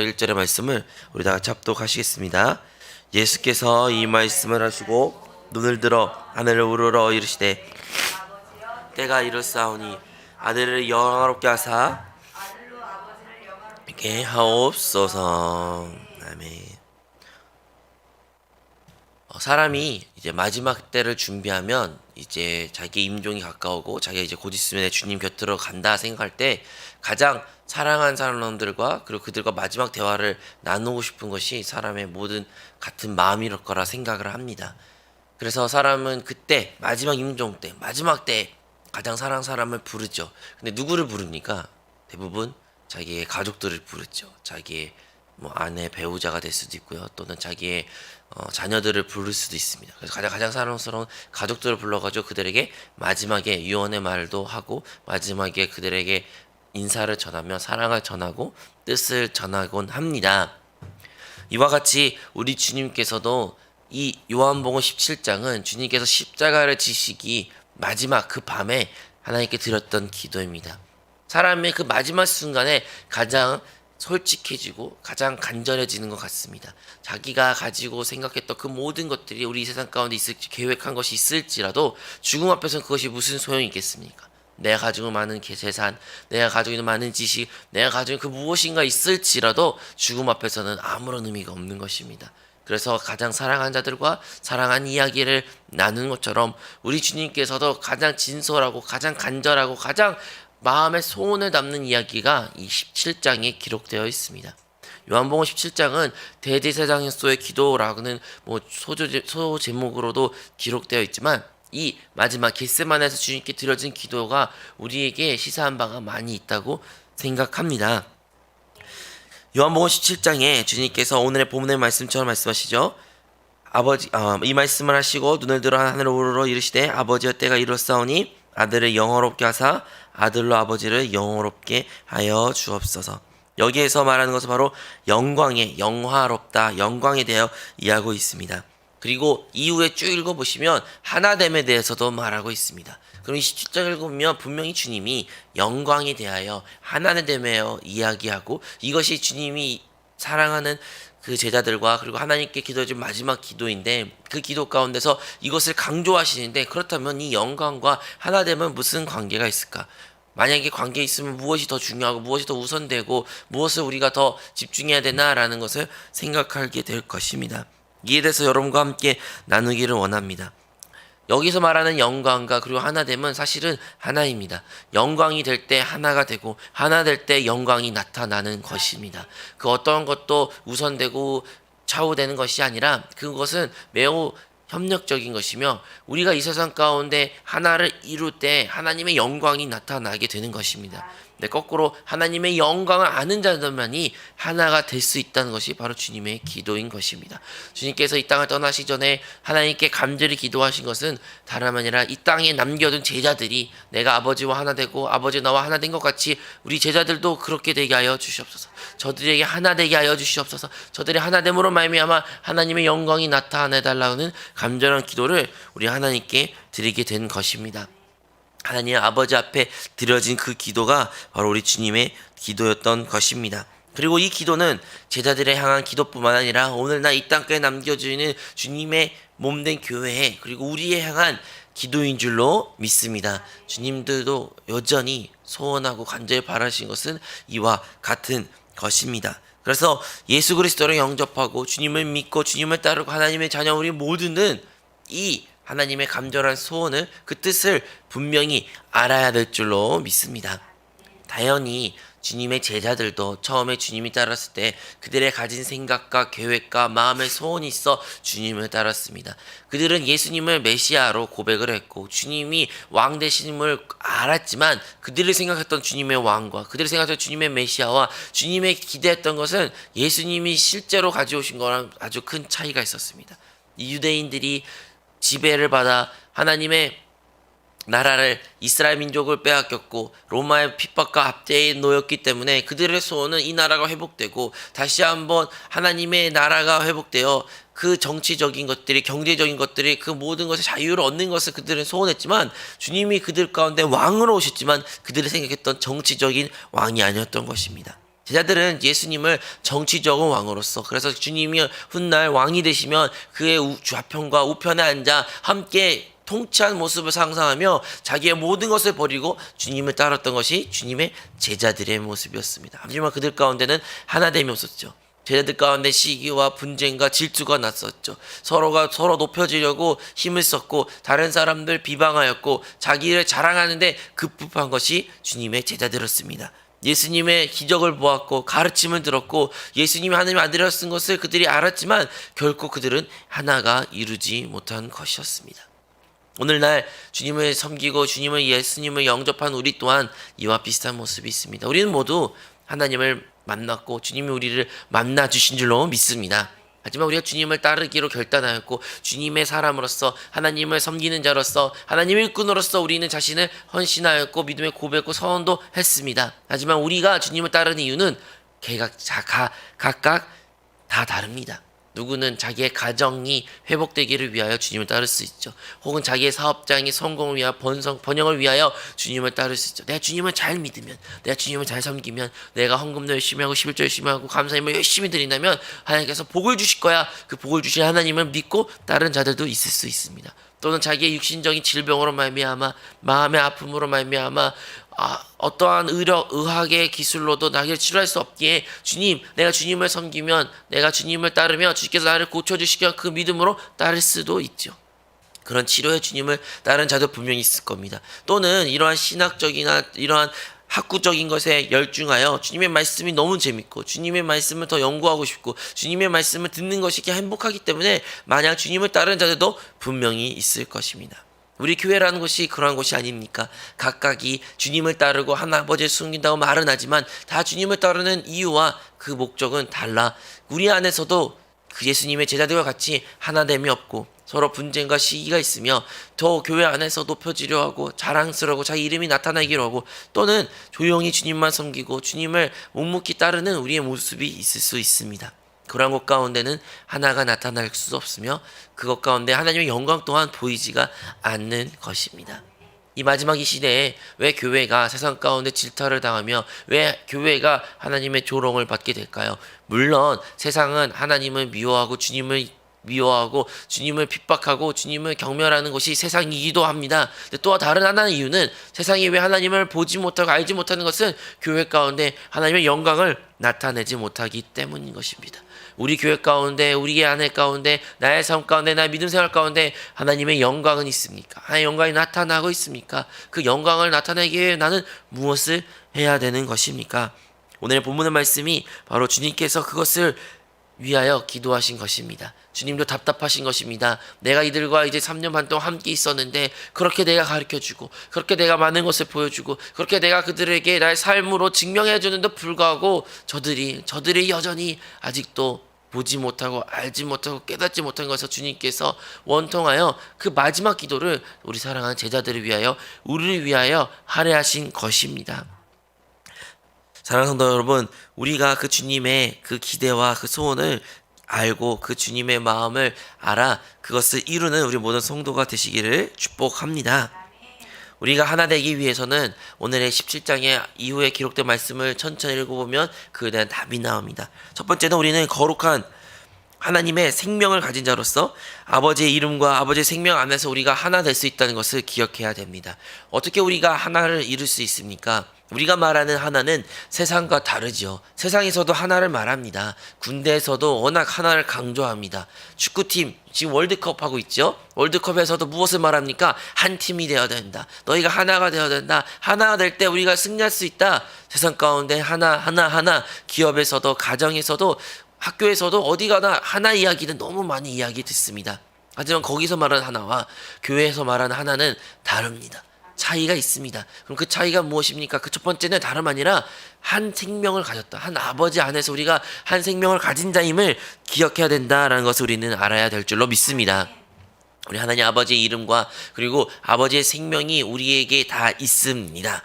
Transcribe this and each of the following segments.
1절의 말씀을 우리 다 같이 합독하시겠습니다. 예수께서 이 말씀을 하시고 눈을 들어 하늘을 우러러 이르시되 때가 이르사오니 아들을 영화롭게 하사 이렇게 하옵소서. 아멘. 사람이 이제 마지막 때를 준비하면 이제 자기 임종이 가까우고 자기가 이제 곧 있으면 주님 곁으로 간다 생각할 때 가장 사랑하는 사람들과 그리고 그들과 마지막 대화를 나누고 싶은 것이 사람의 모든 같은 마음일 거라 생각을 합니다. 그래서 사람은 그때 마지막 임종 때 마지막 때 가장 사랑하는 사람을 부르죠. 근데 누구를 부릅니까? 대부분 자기의 가족들을 부르죠. 자기의 아내, 배우자가 될 수도 있고요. 또는 자기의 자녀들을 부를 수도 있습니다. 그래서 가장 사랑스러운 가족들을 불러가지고 그들에게 마지막에 유언의 말도 하고 마지막에 그들에게 인사를 전하며 사랑을 전하고 뜻을 전하곤 합니다. 이와 같이 우리 주님께서도 이 요한복음 17장은 주님께서 십자가를 지시기 마지막 그 밤에 하나님께 드렸던 기도입니다. 사람의 그 마지막 순간에 가장 솔직해지고 가장 간절해지는 것 같습니다. 자기가 가지고 생각했던 그 모든 것들이 우리 세상 가운데 계획한 것이 있을지라도 죽음 앞에서는 그것이 무슨 소용이 있겠습니까? 내가 가지고 많은 재산, 내가 가지고 있는 많은 지식, 내가 가지고 있는 그 무엇인가 있을지라도 죽음 앞에서는 아무런 의미가 없는 것입니다. 그래서 가장 사랑한 자들과 사랑한 이야기를 나누는 것처럼 우리 주님께서도 가장 진솔하고 가장 간절하고 가장 마음의 소원을 담는 이야기가 이 17장에 기록되어 있습니다. 요한복음 17장은 대제사장소의 기도라는 소 제목으로도 기록되어 있지만 이 마지막 겟세마네에서 주님께 드려진 기도가 우리에게 시사한 바가 많이 있다고 생각합니다. 요한복음 17장에 주님께서 오늘의 본문의 말씀처럼 말씀하시죠. 이 말씀을 하시고 눈을 들어 하늘을 우러러 이르시되 아버지여 때가 이르렀사오니 아들을 영화롭게 하사 아들로 아버지를 영화롭게 하여 주옵소서. 여기에서 말하는 것은 바로 영화롭다, 영광에 대하여 이해하고 있습니다. 그리고 이후에 쭉 읽어보시면 하나됨에 대해서도 말하고 있습니다. 그럼 17장 읽으면 분명히 주님이 영광에 대하여 하나됨에 대하여 이야기하고 이것이 주님이 사랑하는 그 제자들과 그리고 하나님께 기도해준 마지막 기도인데 그 기도 가운데서 이것을 강조하시는데 그렇다면 이 영광과 하나됨은 무슨 관계가 있을까? 만약에 관계 있으면 무엇이 더 중요하고 무엇이 더 우선되고 무엇을 우리가 더 집중해야 되나라는 것을 생각하게 될 것입니다. 이에 대해서 여러분과 함께 나누기를 원합니다. 여기서 말하는 영광과 그리고 하나됨은 사실은 하나입니다. 영광이 될 때 하나가 되고 하나 될 때 영광이 나타나는 것입니다. 그 어떤 것도 우선되고 좌우되는 것이 아니라 그것은 매우 협력적인 것이며 우리가 이 세상 가운데 하나를 이룰 때 하나님의 영광이 나타나게 되는 것입니다. 거꾸로 하나님의 영광을 아는 자들만이 하나가 될 수 있다는 것이 바로 주님의 기도인 것입니다. 주님께서 이 땅을 떠나시기 전에 하나님께 간절히 기도하신 것은 다름 아니라 이 땅에 남겨둔 제자들이 내가 아버지와 하나 되고 아버지 나와 하나 된 것 같이 우리 제자들도 그렇게 되게 하여 주시옵소서. 저들에게 하나 되게 하여 주시옵소서. 저들의 하나됨으로 말미암아 하나님의 영광이 나타내달라는 간절한 기도를 우리 하나님께 드리게 된 것입니다. 하나님 아버지 앞에 드려진 그 기도가 바로 우리 주님의 기도였던 것입니다. 그리고 이 기도는 제자들에 향한 기도뿐만 아니라 오늘날 이 땅까지 남겨주는 주님의 몸된 교회에 그리고 우리에 향한 기도인 줄로 믿습니다. 주님들도 여전히 소원하고 간절히 바라신 것은 이와 같은 것입니다. 그래서 예수 그리스도를 영접하고 주님을 믿고 주님을 따르고 하나님의 자녀 우리 모두는 이 하나님의 간절한 소원을 그 뜻을 분명히 알아야 될 줄로 믿습니다. 당연히 주님의 제자들도 처음에 주님이 따랐을 때 그들의 가진 생각과 계획과 마음의 소원이 있어 주님을 따랐습니다. 그들은 예수님을 메시아로 고백을 했고 주님이 왕 되심을 알았지만 그들이 생각했던 주님의 왕과 그들이 생각했던 주님의 메시아와 주님의 기대했던 것은 예수님이 실제로 가져오신 거랑 아주 큰 차이가 있었습니다. 이 유대인들이 지배를 받아 하나님의 나라를 이스라엘 민족을 빼앗겼고 로마의 핍박과 압제에 놓였기 때문에 그들의 소원은 이 나라가 회복되고 다시 한번 하나님의 나라가 회복되어 그 정치적인 것들이 경제적인 것들이 그 모든 것의 자유를 얻는 것을 그들은 소원했지만 주님이 그들 가운데 왕으로 오셨지만 그들이 생각했던 정치적인 왕이 아니었던 것입니다. 제자들은 예수님을 정치적인 왕으로서, 그래서 주님이 훗날 왕이 되시면 그의 좌편과 우편에 앉아 함께 통치한 모습을 상상하며 자기의 모든 것을 버리고 주님을 따랐던 것이 주님의 제자들의 모습이었습니다. 하지만 그들 가운데는 하나됨이 없었죠. 제자들 가운데 시기와 분쟁과 질투가 났었죠. 서로가 서로 높여지려고 힘을 썼고 다른 사람들 비방하였고 자기를 자랑하는데 급급한 것이 주님의 제자들이었습니다. 예수님의 기적을 보았고 가르침을 들었고 예수님이 하나님 아들이라 쓴 것을 그들이 알았지만 결코 그들은 하나가 이루지 못한 것이었습니다. 오늘날 주님을 섬기고 예수님을 영접한 우리 또한 이와 비슷한 모습이 있습니다. 우리는 모두 하나님을 만났고 주님이 우리를 만나 주신 줄로 믿습니다. 하지만 우리가 주님을 따르기로 결단하였고 주님의 사람으로서 하나님을 섬기는 자로서 하나님의 일꾼으로서 우리는 자신을 헌신하였고 믿음의 고백과 서원도 했습니다. 하지만 우리가 주님을 따르는 이유는 각각 다 다릅니다. 누구는 자기의 가정이 회복되기를 위하여 주님을 따를 수 있죠. 혹은 자기의 사업장이 성공을 위하여 번영을 위하여 주님을 따를 수 있죠. 내가 주님을 잘 믿으면, 내가 주님을 잘 섬기면, 내가 헌금도 열심히 하고 11조 열심히 하고 감사함을 열심히 드린다면 하나님께서 복을 주실 거야. 그 복을 주신 하나님을 믿고 따른 자들도 있을 수 있습니다. 또는 자기의 육신적인 질병으로 말미암아, 마음의 아픔으로 말미암아 어떠한 의학의 기술로도 나를 치료할 수 없기에 주님, 내가 주님을 섬기면, 내가 주님을 따르면 주께서 나를 고쳐주시면 그 믿음으로 따를 수도 있죠. 그런 치료의 주님을 따른 자도 분명히 있을 겁니다. 또는 이러한 신학적이나 이러한 학구적인 것에 열중하여 주님의 말씀이 너무 재밌고 주님의 말씀을 더 연구하고 싶고 주님의 말씀을 듣는 것이 행복하기 때문에 만약 주님을 따르는 자들도 분명히 있을 것입니다. 우리 교회라는 곳이 그러한 곳이 아닙니까? 각각이 주님을 따르고 하나아버지를 숨긴다고 말은 하지만 다 주님을 따르는 이유와 그 목적은 달라. 우리 안에서도 그 예수님의 제자들과 같이 하나됨이 없고 서로 분쟁과 시기가 있으며 더 교회 안에서 높여지려 하고 자랑스러워 자기 이름이 나타나기로 하고 또는 조용히 주님만 섬기고 주님을 묵묵히 따르는 우리의 모습이 있을 수 있습니다. 그러한 것 가운데는 하나가 나타날 수 없으며 그것 가운데 하나님의 영광 또한 보이지가 않는 것입니다. 이 마지막 이 시대에 왜 교회가 세상 가운데 질타를 당하며 왜 교회가 하나님의 조롱을 받게 될까요? 물론 세상은 하나님을 미워하고 주님을 미워하고 주님을 핍박하고 주님을 경멸하는 것이 세상이기도 합니다. 또 다른 하나의 이유는 세상이 왜 하나님을 보지 못하고 알지 못하는 것은 교회 가운데 하나님의 영광을 나타내지 못하기 때문인 것입니다. 우리 교회 가운데, 우리의 아내 가운데, 나의 삶 가운데, 나의 믿음 생활 가운데 하나님의 영광은 있습니까? 하나님의 영광이 나타나고 있습니까? 그 영광을 나타내기 위해 나는 무엇을 해야 되는 것입니까? 오늘의 본문의 말씀이 바로 주님께서 그것을 위하여 기도하신 것입니다. 주님도 답답하신 것입니다. 내가 이들과 이제 3년 반 동안 함께 있었는데 그렇게 내가 가르쳐주고 그렇게 내가 많은 것을 보여주고 그렇게 내가 그들에게 나의 삶으로 증명해 주는데도 불구하고 저들이 여전히 아직도 보지 못하고 알지 못하고 깨닫지 못한 것을 주님께서 원통하여 그 마지막 기도를 우리 사랑하는 제자들을 위하여 우리를 위하여 할애하신 것입니다. 사랑하는 성도 여러분, 우리가 그 주님의 그 기대와 그 소원을 알고 그 주님의 마음을 알아 그것을 이루는 우리 모든 성도가 되시기를 축복합니다. 우리가 하나 되기 위해서는 오늘의 17장의 이후에 기록된 말씀을 천천히 읽어보면 그에 대한 답이 나옵니다. 첫 번째는 우리는 거룩한 하나님의 생명을 가진 자로서 아버지의 이름과 아버지의 생명 안에서 우리가 하나 될 수 있다는 것을 기억해야 됩니다. 어떻게 우리가 하나를 이룰 수 있습니까? 우리가 말하는 하나는 세상과 다르죠. 세상에서도 하나를 말합니다. 군대에서도 워낙 하나를 강조합니다. 축구팀 지금 월드컵 하고 있죠. 월드컵에서도 무엇을 말합니까? 한 팀이 되어야 된다. 너희가 하나가 되어야 된다. 하나가 될 때 우리가 승리할 수 있다. 세상 가운데 하나 기업에서도 가정에서도 학교에서도 어디 가나 하나 이야기는 너무 많이 이야기 듣습니다. 하지만 거기서 말하는 하나와 교회에서 말하는 하나는 다릅니다. 차이가 있습니다. 그럼 그 차이가 무엇입니까? 그 첫 번째는 다름 아니라 한 생명을 가졌다. 한 아버지 안에서 우리가 한 생명을 가진 자임을 기억해야 된다라는 것을 우리는 알아야 될 줄로 믿습니다. 우리 하나님 아버지의 이름과 그리고 아버지의 생명이 우리에게 다 있습니다.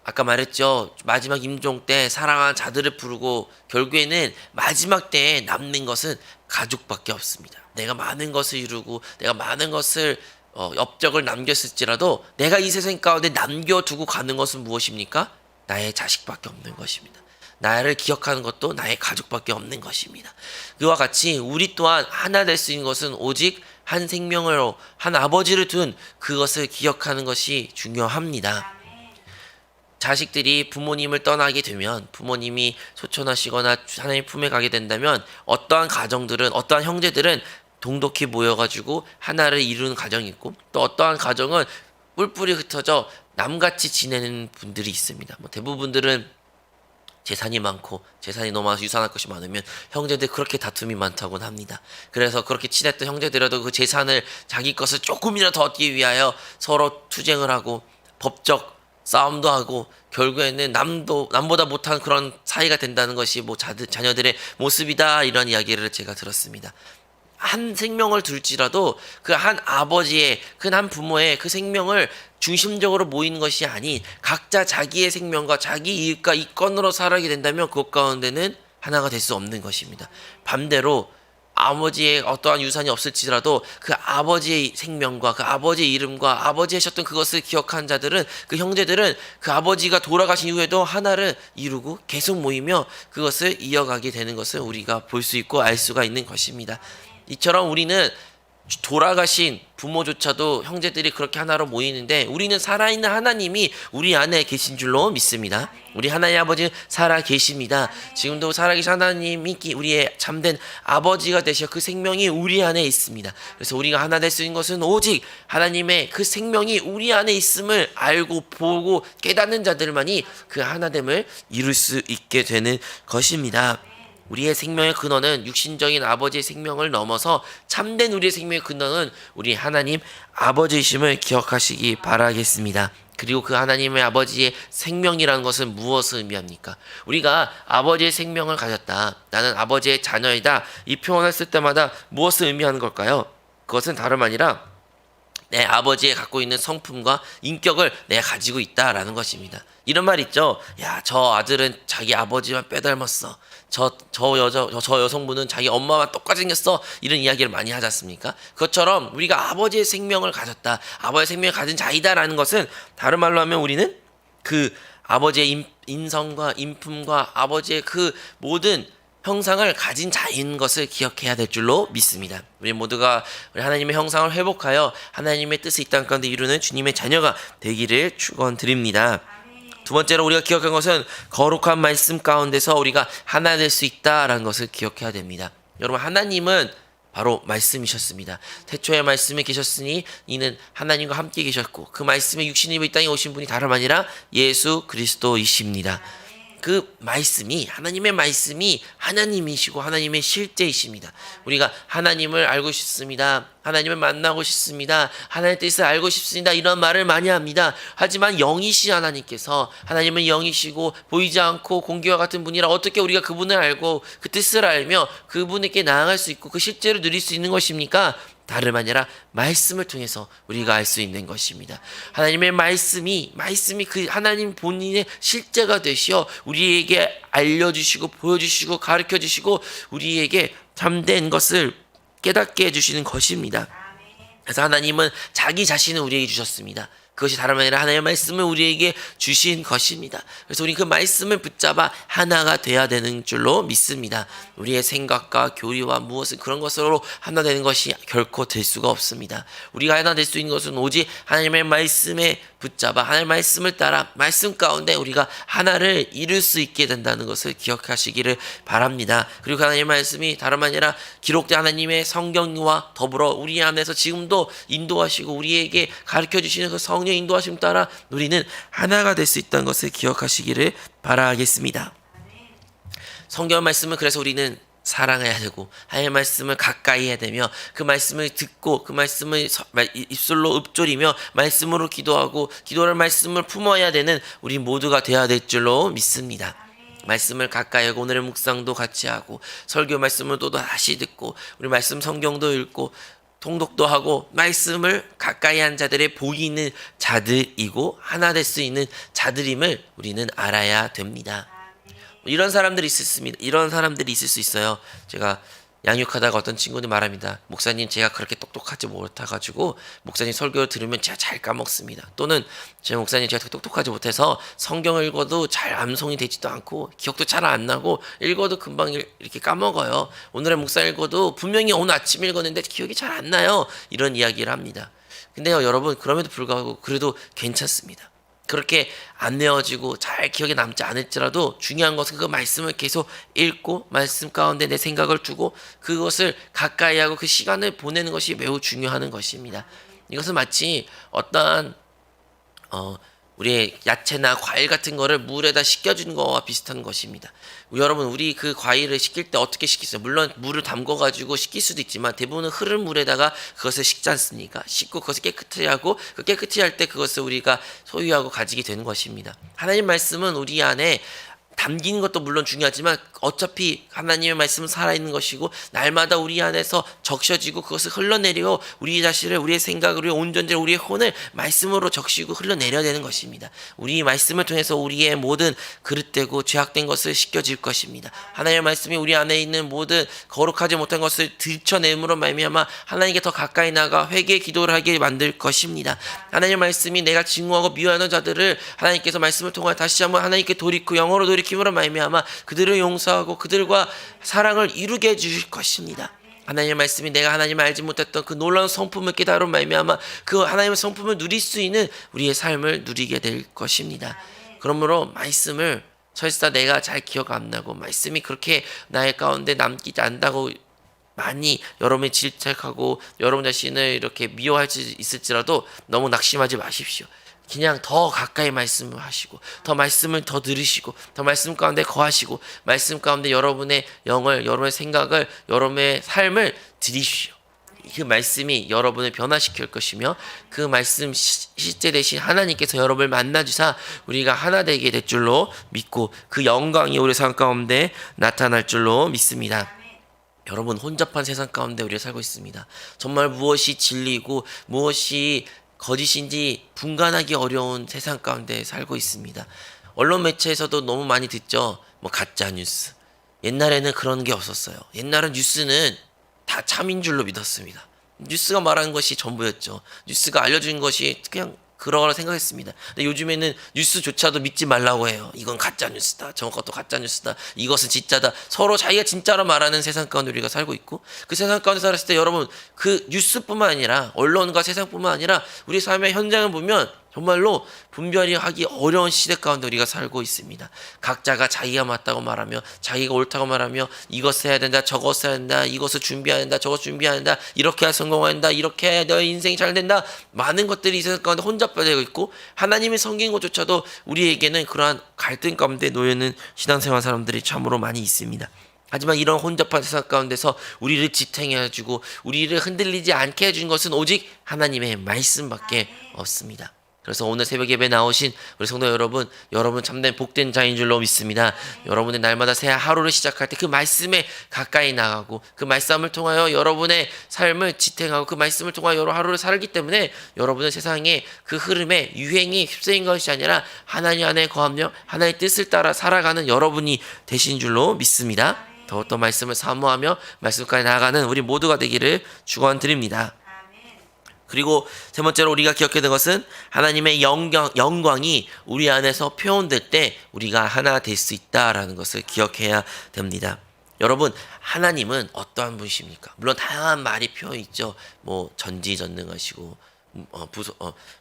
아까 말했죠. 마지막 임종 때 사랑하는 자들을 부르고 결국에는 마지막 때에 남는 것은 가족밖에 없습니다. 내가 많은 것을 이루고 내가 많은 것을 업적을 남겼을지라도 내가 이 세상 가운데 남겨두고 가는 것은 무엇입니까? 나의 자식밖에 없는 것입니다. 나를 기억하는 것도 나의 가족밖에 없는 것입니다. 그와 같이 우리 또한 하나 될 수 있는 것은 오직 한 생명으로 한 아버지를 둔 그것을 기억하는 것이 중요합니다. 자식들이 부모님을 떠나게 되면, 부모님이 소천하시거나 하나님 품에 가게 된다면 어떠한 가정들은, 어떠한 형제들은 동독히 모여가지고 하나를 이루는 가정이 있고, 또 어떠한 가정은 뿔뿔이 흩어져 남같이 지내는 분들이 있습니다. 대부분들은 재산이 많고, 재산이 너무 많아서 유산할 것이 많으면 형제들 그렇게 다툼이 많다고는 합니다. 그래서 그렇게 친했던 형제들이라도 그 재산을 자기 것을 조금이라도 더 얻기 위하여 서로 투쟁을 하고 법적 싸움도 하고 결국에는 남보다 못한 그런 사이가 된다는 것이 자녀들의 모습이다, 이런 이야기를 제가 들었습니다. 한 생명을 둘지라도 그 한 아버지의, 그 한 부모의 그 생명을 중심적으로 모이는 것이 아닌 각자 자기의 생명과 자기 이익과 이권으로 살아가게 된다면 그것 가운데는 하나가 될 수 없는 것입니다. 반대로 아버지의 어떠한 유산이 없을지라도 그 아버지의 생명과 그 아버지의 이름과 아버지 하셨던 그것을 기억한 자들은, 그 형제들은 그 아버지가 돌아가신 이후에도 하나를 이루고 계속 모이며 그것을 이어가게 되는 것을 우리가 볼 수 있고 알 수가 있는 것입니다. 이처럼 우리는 돌아가신 부모조차도 형제들이 그렇게 하나로 모이는데, 우리는 살아있는 하나님이 우리 안에 계신 줄로 믿습니다. 우리 하나님 아버지는 살아 계십니다. 지금도 살아계신 하나님이 우리의 참된 아버지가 되셔 그 생명이 우리 안에 있습니다. 그래서 우리가 하나 될 수 있는 것은 오직 하나님의 그 생명이 우리 안에 있음을 알고 보고 깨닫는 자들만이 그 하나됨을 이룰 수 있게 되는 것입니다. 우리의 생명의 근원은 육신적인 아버지의 생명을 넘어서 참된 우리의 생명의 근원은 우리 하나님 아버지이심을 기억하시기 바라겠습니다. 그리고 그 하나님의 아버지의 생명이라는 것은 무엇을 의미합니까? 우리가 아버지의 생명을 가졌다, 나는 아버지의 자녀이다, 이 표현을 쓸 때마다 무엇을 의미하는 걸까요? 그것은 다름 아니라 내 아버지의 갖고 있는 성품과 인격을 내가 가지고 있다라는 것입니다. 이런 말 있죠. 야, 저 아들은 자기 아버지만 빼닮았어. 저 여성분은 자기 엄마와 똑같이 생겼어. 이런 이야기를 많이 하지 않습니까? 그것처럼 우리가 아버지의 생명을 가졌다, 아버지의 생명을 가진 자이다라는 것은 다른 말로 하면 우리는 그 아버지의 인성과 인품과 아버지의 그 모든 형상을 가진 자인 것을 기억해야 될 줄로 믿습니다. 우리 모두가 우리 하나님의 형상을 회복하여 하나님의 뜻을 이 땅 가운데 이루는 주님의 자녀가 되기를 축원드립니다. 두 번째로 우리가 기억한 것은 거룩한 말씀 가운데서 우리가 하나 될 수 있다라는 것을 기억해야 됩니다. 여러분, 하나님은 바로 말씀이셨습니다. 태초에 말씀이 계셨으니 이는 하나님과 함께 계셨고 그 말씀에 육신이 입어 이 땅에 오신 분이 다름 아니라 예수 그리스도이십니다. 그 말씀이, 하나님의 말씀이 하나님이시고 하나님의 실제이십니다. 우리가 하나님을 알고 싶습니다, 하나님을 만나고 싶습니다, 하나님의 뜻을 알고 싶습니다, 이런 말을 많이 합니다. 하지만 영이신 하나님께서, 하나님은 영이시고 보이지 않고 공기와 같은 분이라 어떻게 우리가 그분을 알고 그 뜻을 알며 그분에게 나아갈 수 있고 그 실제로 누릴 수 있는 것입니까? 다름 아니라 말씀을 통해서 우리가 알 수 있는 것입니다. 하나님의 말씀이 그 하나님 본인의 실제가 되시어 우리에게 알려주시고 보여주시고 가르쳐주시고 우리에게 참된 것을 깨닫게 해주시는 것입니다. 그래서 하나님은 자기 자신을 우리에게 주셨습니다. 그것이 다름 아니라 하나님의 말씀을 우리에게 주신 것입니다. 그래서 우리 그 말씀을 붙잡아 하나가 돼야 되는 줄로 믿습니다. 우리의 생각과 교리와 무엇을 그런 것으로 하나 되는 것이 결코 될 수가 없습니다. 우리가 하나 될 수 있는 것은 오직 하나님의 말씀에 붙잡아 하나님의 말씀을 따라 말씀 가운데 우리가 하나를 이룰 수 있게 된다는 것을 기억하시기를 바랍니다. 그리고 하나님의 말씀이 다름 아니라 기록된 하나님의 성경과 더불어 우리 안에서 지금도 인도하시고 우리에게 가르쳐주시는 그 성령 인도하심 따라 우리는 하나가 될 수 있다는 것을 기억하시기를 바라겠습니다. 성경 말씀은 그래서 우리는 사랑해야 되고 하나님의 말씀을 가까이 해야 되며 그 말씀을 듣고 그 말씀을 입술로 읊조리며 말씀으로 기도하고 기도를 말씀을 품어야 되는 우리 모두가 되어야 될 줄로 믿습니다. 말씀을 가까이 하고 오늘의 묵상도 같이 하고 설교 말씀을 또 다시 듣고 우리 말씀 성경도 읽고 통독도 하고 말씀을 가까이 한 자들의 복이 있는 자들이고 하나 될 수 있는 자들임을 우리는 알아야 됩니다. 이런 사람들이 있을 수 있어요. 제가 양육하다가 어떤 친구들이 말합니다. 목사님 제가 그렇게 똑똑하지 못해가지고 목사님 설교를 들으면 제가 잘 까먹습니다. 또는 제 목사님 제가 똑똑하지 못해서 성경을 읽어도 잘 암송이 되지도 않고 기억도 잘 안 나고 읽어도 금방 이렇게 까먹어요. 오늘의 목사 읽어도 분명히 오늘 아침 읽었는데 기억이 잘 안 나요. 이런 이야기를 합니다. 근데요 여러분 그럼에도 불구하고 그래도 괜찮습니다. 그렇게 안 외워지고 잘 기억에 남지 않을지라도 중요한 것은 그 말씀을 계속 읽고 말씀 가운데 내 생각을 두고 그것을 가까이 하고 그 시간을 보내는 것이 매우 중요한 것입니다. 이것은 마치 어떠한 우리의 야채나 과일 같은 거를 물에다 식혀주는 거와 비슷한 것입니다. 여러분 우리 그 과일을 식힐 때 어떻게 식히세요? 물론 물을 담궈가지고 식힐 수도 있지만 대부분은 흐른 물에다가 그것을 식지 않습니까? 씻고 그것을 깨끗이 하고 그 깨끗이 할 때 그것을 우리가 소유하고 가지게 되는 것입니다. 하나님 말씀은 우리 안에 담기는 것도 물론 중요하지만 어차피 하나님의 말씀은 살아있는 것이고 날마다 우리 안에서 적셔지고 그것을 흘러내리고 우리 자신을 우리의 생각을 우리의 온전들 우리의 혼을 말씀으로 적시고 흘러내려야 되는 것입니다. 우리 말씀을 통해서 우리의 모든 그릇되고 죄악된 것을 씻겨질 것입니다. 하나님의 말씀이 우리 안에 있는 모든 거룩하지 못한 것을 들춰내므로 말미암아 하나님께 더 가까이 나가 회개 기도를 하게 만들 것입니다. 하나님의 말씀이 내가 증오하고 미워하는 자들을 하나님께서 말씀을 통해 다시 한번 하나님께 돌이키고 영어로 돌이킴으로 말미암아 그들을 용서하고 그들과 사랑을 이루게 해주실 것입니다. 하나님의 말씀이 내가 하나님을 알지 못했던 그 놀라운 성품을 깨달음으로 말미암아 그 하나님의 성품을 누릴 수 있는 우리의 삶을 누리게 될 것입니다. 그러므로 말씀을 설사 내가 잘 기억 안 나고 말씀이 그렇게 나의 가운데 남기지 않는다고 많이 여러분이 질책하고 여러분 자신을 이렇게 미워할 수 있을지라도 너무 낙심하지 마십시오. 그냥 더 가까이 말씀을 하시고 더 말씀을 더 들으시고 더 말씀 가운데 거하시고 말씀 가운데 여러분의 영을 여러분의 생각을 여러분의 삶을 드리십시오. 그 말씀이 여러분을 변화시킬 것이며 그 말씀 실제 대신 하나님께서 여러분을 만나주사 우리가 하나 되게 될 줄로 믿고 그 영광이 우리 삶 가운데 나타날 줄로 믿습니다. 여러분 혼잡한 세상 가운데 우리가 살고 있습니다. 정말 무엇이 진리고 무엇이 거짓인지 분간하기 어려운 세상 가운데 살고 있습니다. 언론 매체에서도 너무 많이 듣죠. 뭐 가짜 뉴스. 옛날에는 그런 게 없었어요. 옛날은 뉴스는 다 참인 줄로 믿었습니다. 뉴스가 말하는 것이 전부였죠. 뉴스가 알려주는 것이 그냥 그러라 생각했습니다. 근데 요즘에는 뉴스조차도 믿지 말라고 해요. 이건 가짜 뉴스다. 저것도 가짜 뉴스다. 이것은 진짜다. 서로 자기가 진짜로 말하는 세상 가운데 우리가 살고 있고 그 세상 가운데 살았을 때 여러분 그 뉴스뿐만 아니라 언론과 세상뿐만 아니라 우리 삶의 현장을 보면 정말로 분별이 하기 어려운 시대 가운데 우리가 살고 있습니다. 각자가 자기가 맞다고 말하며 자기가 옳다고 말하며 이것을 해야 된다 저것을 해야 된다 이것을 준비해야 된다 저것 준비해야 된다 이렇게 해야 성공해야 된다 이렇게 해야 너의 인생이 잘 된다 많은 것들이 이 세상 가운데 혼잡되어 있고 하나님이 섬긴 것조차도 우리에게는 그러한 갈등 가운데 놓여있는 신앙생활 사람들이 참으로 많이 있습니다. 하지만 이런 혼잡한 세상 가운데서 우리를 지탱해주고 우리를 흔들리지 않게 해준 것은 오직 하나님의 말씀밖에 없습니다. 그래서 오늘 새벽 예배 나오신 우리 성도 여러분, 여러분 참된 복된 자인 줄로 믿습니다. 여러분의 날마다 새 하루를 시작할 때 그 말씀에 가까이 나가고 그 말씀을 통하여 여러분의 삶을 지탱하고 그 말씀을 통하여 여러 하루를 살기 때문에 여러분의 세상에 그 흐름에 유행이 휩쓸린 것이 아니라 하나님 안에 거하며 하나님의 뜻을 따라 살아가는 여러분이 되신 줄로 믿습니다. 더욱더 말씀을 사모하며 말씀까지 나아가는 우리 모두가 되기를 축원드립니다. 그리고 세 번째로 우리가 기억해야 될 것은 하나님의 영광이 우리 안에서 표현될 때 우리가 하나 될 수 있다라는 것을 기억해야 됩니다. 여러분 하나님은 어떠한 분이십니까? 물론 다양한 말이 표현 있죠. 뭐 전지전능하시고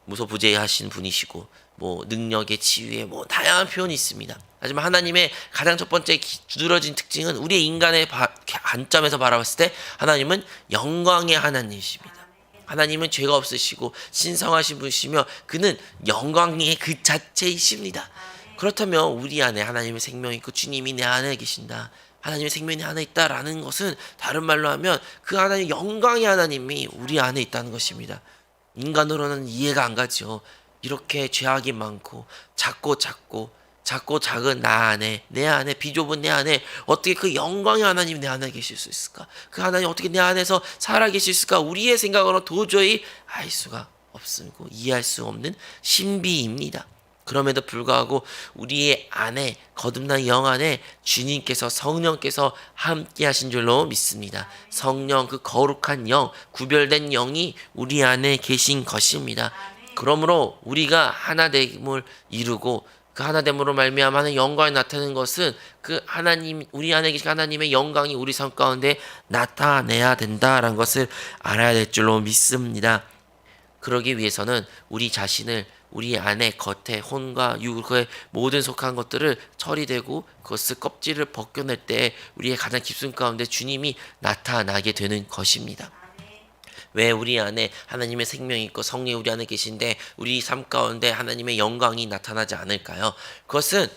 무소부재하신 분이시고 뭐 능력의 치유에 뭐 다양한 표현이 있습니다. 하지만 하나님의 가장 첫 번째 두드러진 특징은 우리의 인간의 관점에서 바라봤을 때 하나님은 영광의 하나님이십니다. 하나님은 죄가 없으시고 신성하신 분이시며 그는 영광의 그 자체이십니다. 그렇다면 우리 안에 하나님의 생명이 있고 주님이 내 안에 계신다. 하나님의 생명이 안에 있다라는 것은 다른 말로 하면 그 하나님 영광의 하나님이 우리 안에 있다는 것입니다. 인간으로는 이해가 안 가죠. 이렇게 죄악이 많고 작고 작은 나 안에 내 안에 비좁은 내 안에 어떻게 그 영광의 하나님이 내 안에 계실 수 있을까? 그 하나님 어떻게 내 안에서 살아 계실 수 있을까? 우리의 생각으로 도저히 알 수가 없고 이해할 수 없는 신비입니다. 그럼에도 불구하고 우리의 안에 거듭난 영 안에 주님께서 성령께서 함께 하신 줄로 믿습니다. 성령 그 거룩한 영, 구별된 영이 우리 안에 계신 것입니다. 그러므로 우리가 하나됨을 이루고 그 하나됨으로 말미암아 하는 영광이 나타나는 것은 그 하나님 우리 안에 계신 하나님의 영광이 우리 삶 가운데 나타내야 된다라는 것을 알아야 될 줄로 믿습니다. 그러기 위해서는 우리 자신을 우리 안에 겉에 혼과 육의 모든 속한 것들을 처리되고 그것을 껍질을 벗겨낼 때 우리의 가장 깊은 가운데 주님이 나타나게 되는 것입니다. 왜 우리 안에 하나님의 생명이 있고 성령이 우리 안에 계신데 우리 삶 가운데 하나님의 영광이 나타나지 않을까요? 그것은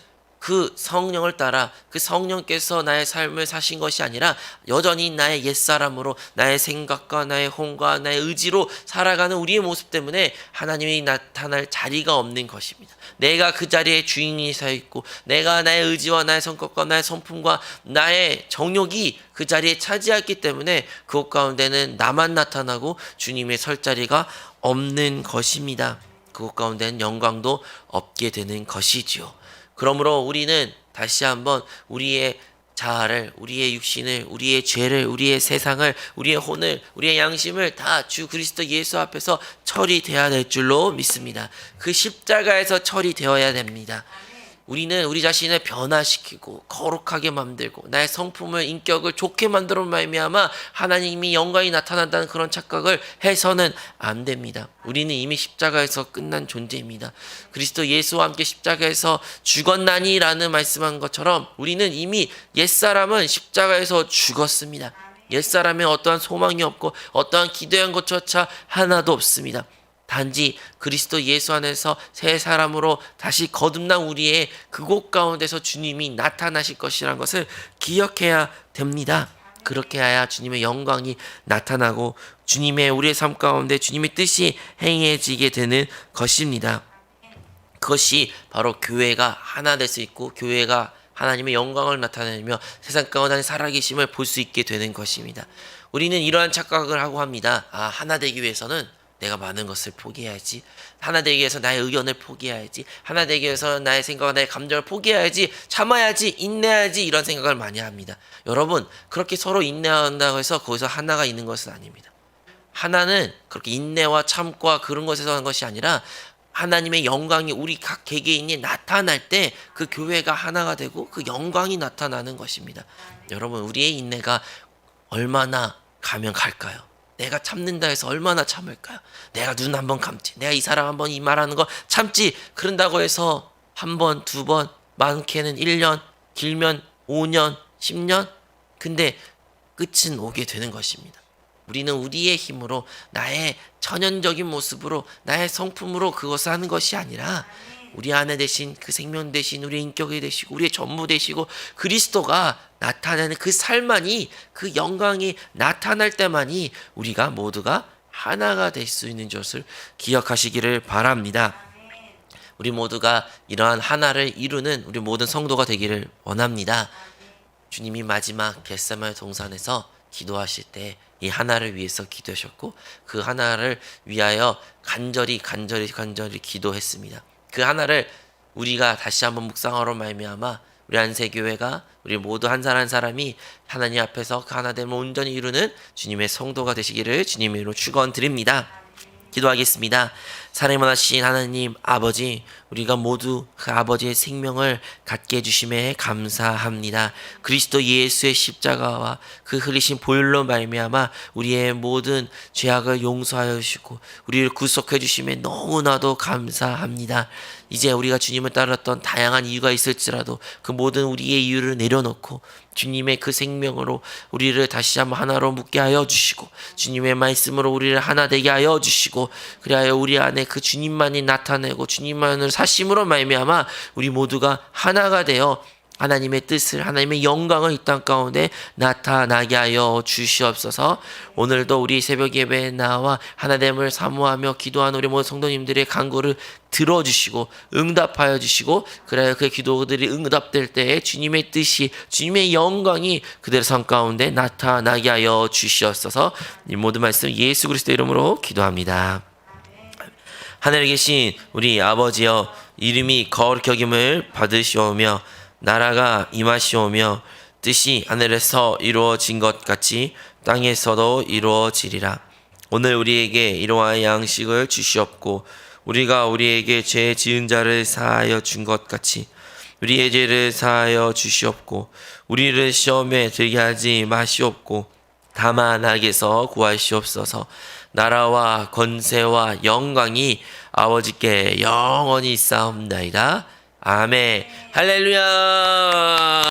그 성령을 따라 그 성령께서 나의 삶을 사신 것이 아니라 여전히 나의 옛사람으로 나의 생각과 나의 혼과 나의 의지로 살아가는 우리의 모습 때문에 하나님이 나타날 자리가 없는 것입니다. 내가 그 자리에 주인이 서 있고 내가 나의 의지와 나의 성격과 나의 성품과 나의 정욕이 그 자리에 차지했기 때문에 그곳 가운데는 나만 나타나고 주님의 설 자리가 없는 것입니다. 그곳 가운데는 영광도 없게 되는 것이지요. 그러므로 우리는 다시 한번 우리의 자아를, 우리의 육신을, 우리의 죄를, 우리의 세상을, 우리의 혼을, 우리의 양심을 다 주 그리스도 예수 앞에서 처리되어야 될 줄로 믿습니다. 그 십자가에서 처리되어야 됩니다. 우리는 우리 자신을 변화시키고 거룩하게 만들고 나의 성품을 인격을 좋게 만들어 말미암아 하나님이 영광이 나타난다는 그런 착각을 해서는 안 됩니다. 우리는 이미 십자가에서 끝난 존재입니다. 그리스도 예수와 함께 십자가에서 죽었나니라는 말씀한 것처럼 우리는 이미 옛사람은 십자가에서 죽었습니다. 옛사람에 어떠한 소망이 없고 어떠한 기대한 것조차 하나도 없습니다. 단지 그리스도 예수 안에서 새 사람으로 다시 거듭난 우리의 그곳 가운데서 주님이 나타나실 것이라는 것을 기억해야 됩니다. 그렇게 해야 주님의 영광이 나타나고 주님의 우리의 삶 가운데 주님의 뜻이 행해지게 되는 것입니다. 그것이 바로 교회가 하나 될 수 있고 교회가 하나님의 영광을 나타내며 세상 가운데 살아계심을 볼 수 있게 되는 것입니다. 우리는 이러한 착각을 하고 합니다. 하나 되기 위해서는 내가 많은 것을 포기해야지. 하나 되기 위해서 나의 의견을 포기해야지. 하나 되기 위해서 나의 생각과 나의 감정을 포기해야지. 참아야지. 인내해야지. 이런 생각을 많이 합니다. 여러분, 그렇게 서로 인내한다고 해서 거기서 하나가 있는 것은 아닙니다. 하나는 그렇게 인내와 참과 그런 것에서 하는 것이 아니라 하나님의 영광이 우리 각 개개인이 나타날 때 그 교회가 하나가 되고 그 영광이 나타나는 것입니다. 여러분, 우리의 인내가 얼마나 가면 갈까요? 내가 참는다 해서 얼마나 참을까요? 내가 눈 한번 감지. 내가 이 사람 한번 이 말하는 거 참지. 그런다고 해서 한 번, 두 번, 많게는 1년, 길면 5년, 10년. 근데 끝은 오게 되는 것입니다. 우리는 우리의 힘으로 나의 천연적인 모습으로 나의 성품으로 그것을 하는 것이 아니라 우리 안에 되신 그 생명 되신 우리의 인격이 되시고 우리의 전부 되시고 그리스도가 나타내는 그 삶만이 그 영광이 나타날 때만이 우리가 모두가 하나가 될 수 있는 것을 기억하시기를 바랍니다. 우리 모두가 이러한 하나를 이루는 우리 모든 성도가 되기를 원합니다. 주님이 마지막 겟세마네 동산에서 기도하실 때 이 하나를 위해서 기도하셨고 그 하나를 위하여 간절히 기도했습니다. 그 하나를 우리가 다시 한번 묵상하러 말미암아 우리 안세교회가 우리 모두 한 사람 한 사람이 하나님 앞에서 그 하나됨을 온전히 이루는 주님의 성도가 되시기를 주님의 이름으로 축원드립니다. 기도하겠습니다. 사랑이 많으신 하나님 아버지, 우리가 모두 그 아버지의 생명을 갖게 해주심에 감사합니다. 그리스도 예수의 십자가와 그 흘리신 보혈로 말미암아 우리의 모든 죄악을 용서하여 주시고 우리를 구속해 주심에 너무나도 감사합니다. 이제 우리가 주님을 따랐던 다양한 이유가 있을지라도 그 모든 우리의 이유를 내려놓고 주님의 그 생명으로 우리를 다시 한번 하나로 묶게 하여 주시고 주님의 말씀으로 우리를 하나 되게 하여 주시고 그리하여 우리 안에 그 주님만이 나타내고 주님만을 사심으로 말미암아 우리 모두가 하나가 되어 하나님의 뜻을 하나님의 영광을 이 땅 가운데 나타나게 하여 주시옵소서. 오늘도 우리 새벽 예배에 나와 하나됨을 사모하며 기도하는 우리 모든 성도님들의 간구를 들어주시고 응답하여 주시고 그래야 그 기도들이 응답될 때에 주님의 뜻이 주님의 영광이 그들의 삶 가운데 나타나게 하여 주시옵소서. 이 모든 말씀 예수 그리스도 이름으로 기도합니다. 하늘에 계신 우리 아버지여, 이름이 거룩히 여김을 받으시오며 나라가 임하시오며 뜻이 하늘에서 이루어진 것 같이 땅에서도 이루어지리라. 오늘 우리에게 일용할 양식을 주시옵고 우리가 우리에게 죄 지은 자를 사하여 준 것 같이 우리의 죄를 사하여 주시옵고 우리를 시험에 들게 하지 마시옵고 다만 악에서 구하시옵소서. 나라와 권세와 영광이 아버지께 영원히 있사옵나이다. 아멘. 할렐루야.